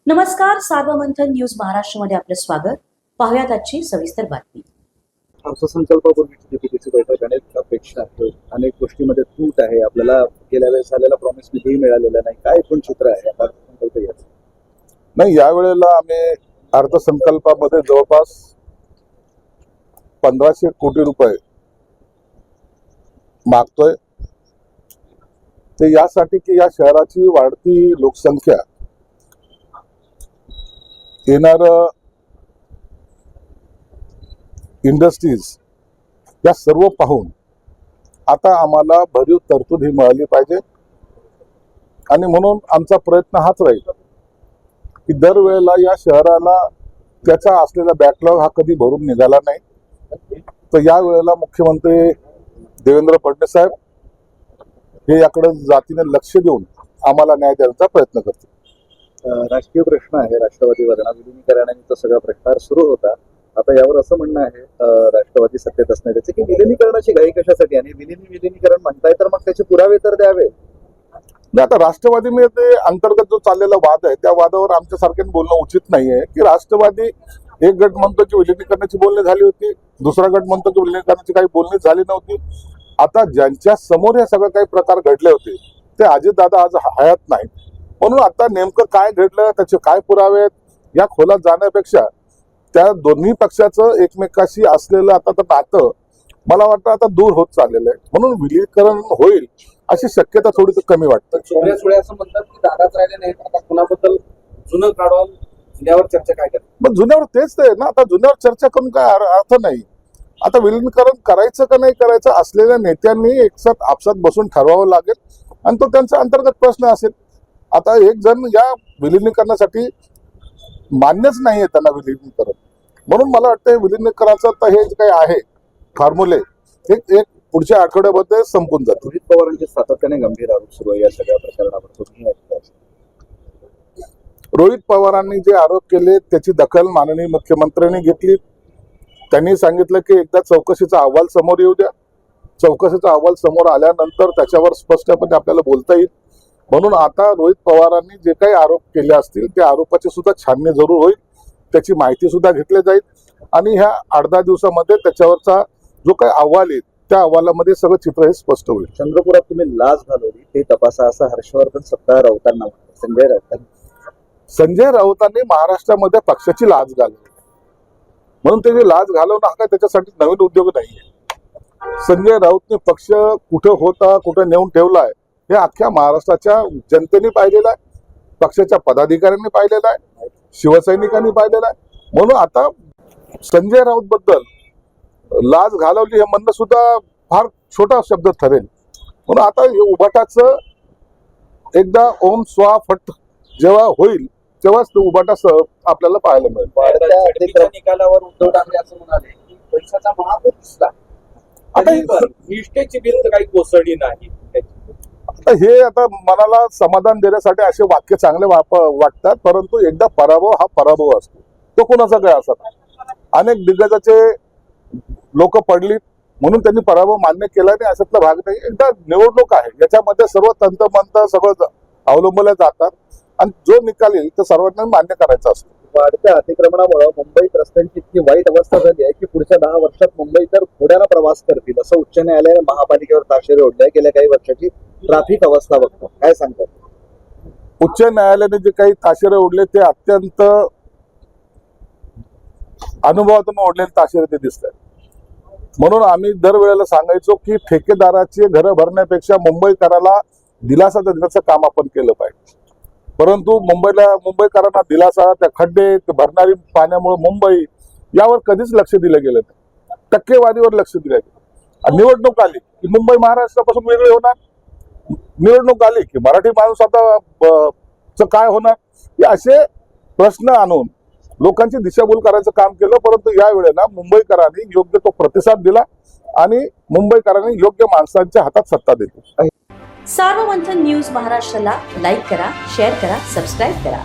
नमस्कार, सार्वमंथन न्यूज महाराष्ट्रमध्ये आपलं स्वागत. पाहुयात आजची सविस्तर बातमी. अर्थसंकल्पापूर्वीची DPTची बैठक अनेक अपेक्षा आहेत, अनेक गोष्टींमध्ये तूट आहे. आपल्याला गेल्या वेळेस झालेला प्रॉमिस निधी मिळालेला नाही. काय एकूण चित्र आहे अर्थसंकल्प याचं? नाही, यावेळेला आम्ही अर्थसंकल्पामध्ये जवळपास 1500 कोटी रुपये मागतोय. ते यासाठी की या शहराची वाढती लोकसंख्या, येणार इंडस्ट्रीज या सर्व पाहून आता आम्हाला भरीव तरतूद ही मिळाली पाहिजे. आणि म्हणून आमचा प्रयत्न हाच राहील की दरवेळेला या शहराला त्याचा असलेला बॅकलॉग हा कधी भरून निघाला नाही. तर या वेळेला मुख्यमंत्री देवेंद्र फडणवीस साहेब हे याकडे जातीने लक्ष देऊन आम्हाला न्याय देण्याचा प्रयत्न करतील. राजकीय प्रश्न आहे. राष्ट्रवादीवर विलिनीकरणाचा सगळा प्रकार सुरू होता. आता यावर असं म्हणणं आहे राष्ट्रवादी सत्तेत असणाऱ्याचे की विलिनीकरणाची घाई कशासाठी, आणि विलिनीकरण म्हणताय तर मग त्याचे पुरावे तर द्यावे. आता राष्ट्रवादीमध्ये अंतर्गत जो चाललेला वाद आहे त्या वादावर आमच्यासारख्याने बोलणं उचित नाहीये. की राष्ट्रवादी एक गट म्हणतो की विलिनीकरणाची बोलणी झाली होती, दुसरा गट म्हणतो की विलिनीकरणाची काही बोलणी झाली नव्हती. आता ज्यांच्या समोर हे सगळे काही प्रकार घडले होते ते अजितदादा आज हयात नाही. म्हणून आता नेमकं काय घडलं, त्याचे काय पुरावे आहेत, या खोलात जाण्यापेक्षा त्या दोन्ही पक्षाचं एकमेकाशी असलेलं आता तर नातं मला वाटतं आता दूर होत चाललेलं आहे. म्हणून विलीनीकरण होईल अशी शक्यता थोडी कमी वाटते. चोऱ्याचोळे असं म्हणतात की दादाच राहिले नाहीत, आता कुणाबद्दल जुनं काढून जुन्यावर चर्चा काय करतात. मग जुन्यावर तेच आहे ना, आता जुन्यावर चर्चा करून काय अर्थ नाही. आता विलीनीकरण करायचं का नाही करायचं असलेल्या नेत्यांनी एकसाथ आपसात बसून ठरवावं लागेल आणि तो त्यांचा अंतर्गत प्रश्न असेल. आता एक जण या विलिनीकरणासाठी मान्यच नाहीये त्यांना विलिनीकरण, म्हणून मला वाटतं विलिनीकरणाचं तर हे जे काही आहे फॉर्म्युले एक पुढच्या आठवड्यामध्ये संपून जातील. रोहित पवारांचे सातत्याने गंभीर आरोप सुरू आहे या सगळ्या प्रकरणावर. तुम्ही रोहित पवारांनी जे आरोप केले त्याची दखल माननीय मुख्यमंत्र्यांनी घेतली. त्यांनी सांगितलं की एकदा चौकशीचा अहवाल समोर येऊ द्या. चौकशीचा अहवाल समोर आल्यानंतर त्याच्यावर स्पष्टपणे आपल्याला बोलता येईल. म्हणून आता रोहित पवारांनी जे काही आरोप केले असतील त्या आरोपाची सुद्धा छाननी जरूर होईल, त्याची माहिती सुद्धा घेतली जाईल आणि ह्या 8-10 दिवसामध्ये त्याच्यावरचा जो काही अहवाल येईल त्या अहवालामध्ये सगळं चित्र हे स्पष्ट होईल. चंद्रपुरात तुम्ही लाच घालवली ते तपासा असं हर्षवर्धन सत्तार राऊतांना म्हणतात. संजय राऊतांनी महाराष्ट्रामध्ये पक्षाची लाच घालवली, म्हणून त्याची लाच घालवणं हा काय त्याच्यासाठी नवीन उद्योग नाहीये. संजय राऊतने पक्ष कुठं होता, कुठं नेऊन ठेवलाय हे अख्ख्या महाराष्ट्राच्या जनतेने पाहिलेलं आहे, पक्षाच्या पदाधिकाऱ्यांनी पाहिलेलं आहे, शिवसैनिकांनी पाहिलेलं आहे. म्हणून आता संजय राऊत बद्दल लाच घालवली हे म्हणणं सुद्धा फार छोटा शब्द ठरेल. म्हणून आता हे उभाटाचं एकदा ओम स्वा फट जेव्हा होईल तेव्हाच तो उभाटा आपल्याला पाहायला मिळेल. निकालावर उद्धव ठाकरे असं म्हणाले की पैशाचा महापूर दिसला, आता निष्ठेची भिंत काही कोसळली नाही. हे आता मनाला समाधान देण्यासाठी असे वाक्य चांगले वाटतात, परंतु एकदा पराभव हा पराभव असतो, तो कोणाचा काय असत. अनेक दिग्गजाचे लोक पडली म्हणून त्यांनी पराभव मान्य केला नाही अशातला भाग नाही. एकदा निवडणूक आहे, याच्यामध्ये सर्व तंतमंत सगळं अवलंबले जातात आणि जो निकाल येईल तो सर्वांना मान्य करायचा असतो. वाढत्या अतिक्रमणामुळे मुंबईत रस्त्यांची इतकी वाईट अवस्था झाली आहे की पुढच्या 10 वर्षात मुंबईकर घोड्याला प्रवास करतील असं उच्च न्यायालयाने महापालिकेवर ताशेरे ओढले. गेल्या काही वर्षाची ट्रॅफिक अवस्था बघतो, काय सांगतात? उच्च न्यायालयाने जे काही ताशेरे ओढले ते अत्यंत अनुभवातून ओढलेले ताशेरे ते दिसतात. म्हणून आम्ही दरवेळेला सांगायचो की ठेकेदाराचे घरं भरण्यापेक्षा मुंबईकराला दिलासा देण्याचं काम आपण केलं पाहिजे. परंतु मुंबईकरांना दिलासा, त्या खड्डे भरणारी पाण्यामुळे मुंबई यावर कधीच लक्ष दिलं गेलं नाही. टक्केवारीवर लक्ष दिलं गेलं. निवडणूक आली की मुंबई महाराष्ट्रापासून वेगळी होणार, निवडणूक आली की मराठी माणूस आता काय होणार, हे असे प्रश्न आणून लोकांची दिशाभूल करायचं काम केलं. परंतु या वेळेला मुंबईकरांनी योग्य तो प्रतिसाद दिला आणि मुंबईकरांनी योग्य माणसांच्या हातात सत्ता दिली. सार्वमंथन न्यूज महाराष्ट्राला लाईक करा, शेअर करा, सबस्क्राईब करा.